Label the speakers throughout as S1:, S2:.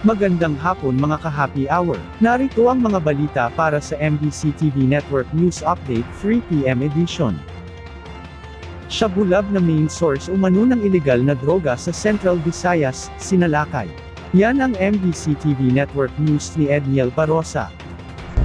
S1: Magandang hapon mga ka-happy hour. Narito ang mga balita para sa MBC TV Network News Update 3 PM edition. Shabulab na main source umano ng ilegal na droga sa Central Visayas, sinalakay. Yan ang MBC TV Network News ni Edniel Parosa.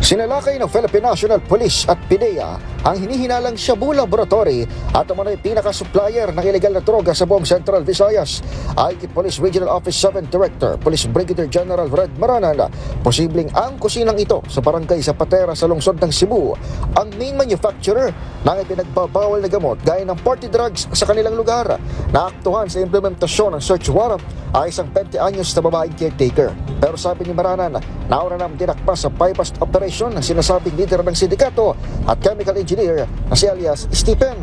S2: Sinalakay ng Philippine National Police at PDEA ang hinihinalang Shabu Laboratory at ang mga pinaka-supplier ng ilegal na droga sa buong Central Visayas. Ayon kay Police Regional Office 7 Director, Police Brigadier General Red Maranan, posibleng ang kusinang ito sa barangay Zapatera sa lungsod ng Cebu ang main manufacturer ng ipinagbabawal na gamot gaya ng party drugs sa kanilang lugar. Naaktuhan sa implementasyon ng search warrant ay isang 20 anyos na babaeng caretaker. Pero sabi ni Maranan, nauna nang dinakpa sa bypass operation ng sinasabing leader ng sindikato at chemical engineer na si alias Stephen.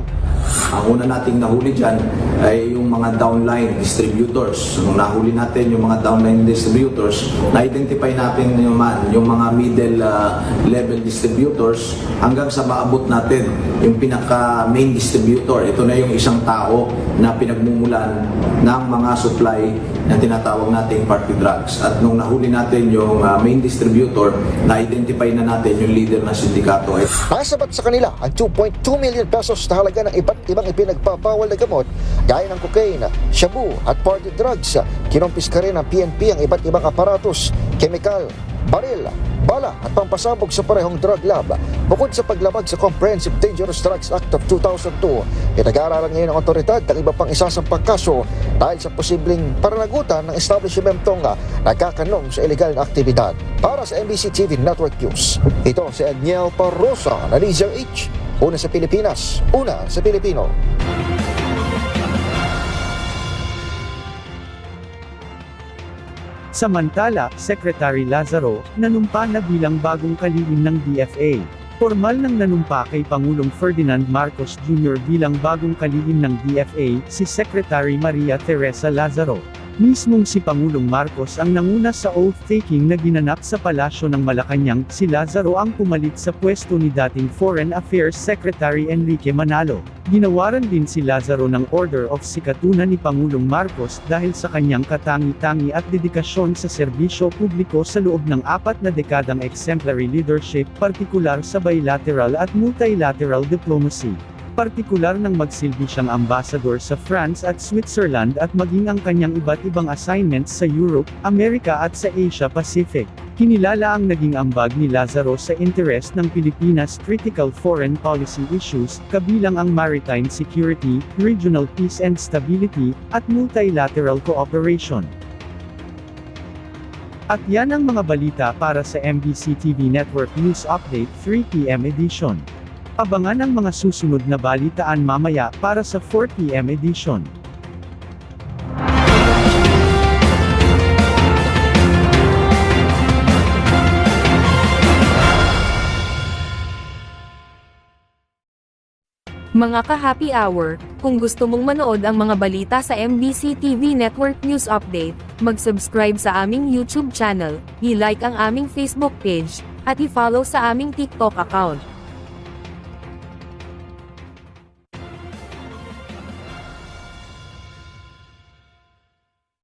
S3: Ang una nating nahuli dyan ay yung mga downline distributors. Nung nahuli natin yung mga downline distributors, na-identify natin yung mga middle level distributors hanggang sa maabot natin yung pinaka-main distributor. Ito na yung isang tao na pinagmumulan ng mga supply na tinatawag nating party drugs. At nung nahuli natin yung main distributor, na-identify na natin yung leader ng sindikato.
S2: Nasabat sa kanila ang 2.2 million pesos na halaga ng iba't ibang ipinagbabawal na gamot gaya ng cocaine, shabu at party drugs. Kinumpis ka rin ng PNP ang iba't ibang aparatos, chemical, baril, bala at pampasabog sa parehong drug lab. Bukod sa paglabag sa Comprehensive Dangerous Drugs Act of 2002, pinag-aaralan ngayon ng otoridad ang iba pang isasampang kaso dahil sa posibleng pananagutan ng establishmentong nagkakanong sa ilegal na aktibidad. Para sa MBC TV Network News, ito si Edniel Parosa na Laser H. Una sa Pilipinas, una sa Pilipino.
S1: Samantala, Secretary Lazaro, nanumpa na bilang bagong kalihim ng DFA. Formal nang nanumpa kay Pangulong Ferdinand Marcos Jr. bilang bagong kalihim ng DFA, si Secretary Maria Teresa Lazaro. Mismong si Pangulong Marcos ang nanguna sa oath-taking na ginanap sa Palasyo ng Malacanang. Si Lazaro ang pumalit sa pwesto ni dating Foreign Affairs Secretary Enrique Manalo. Ginawaran din si Lazaro ng Order of Sikatuna ni Pangulong Marcos dahil sa kanyang katangi-tangi at dedikasyon sa serbisyo publiko sa loob ng 4 na dekadang exemplary leadership, partikular sa bilateral at multilateral diplomacy. Partikular nang magsilbi siyang ambassador sa France at Switzerland at maging ang kanyang iba't ibang assignments sa Europe, Amerika at sa Asia Pacific. Kinilala ang naging ambag ni Lazaro sa interes ng Pilipinas critical foreign policy issues, kabilang ang maritime security, regional peace and stability, at multilateral cooperation. At yan ang mga balita para sa MBC TV Network News Update 3 PM edition. Abangan ang mga susunod na balitaan mamaya para sa 4 PM edition.
S4: Mga ka-happy hour, kung gusto mong manood ang mga balita sa MBC TV Network News Update, mag-subscribe sa aming YouTube channel, i-like ang aming Facebook page, at i-follow sa aming TikTok account.